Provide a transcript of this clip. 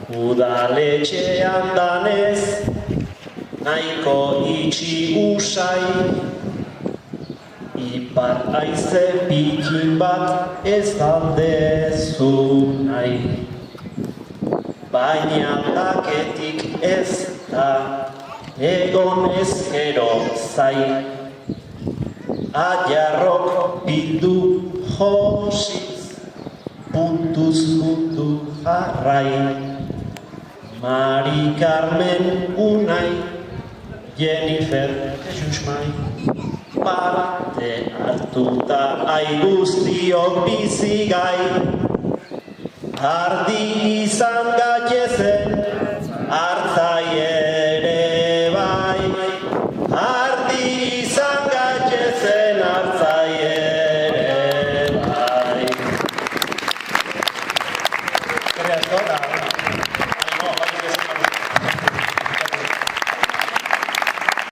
Udaletxean danez, nahiko itxi usai, ipar haize pikin bat ez aldezu nahi. Baina daketik ez da egon ezkero zai, ajarrok bildu josiz, puntuz puntu jarrai. Mari Carmen Unai, Jennifer Jesusmai, parte hartuta aiguztiok bizigai, ardi izan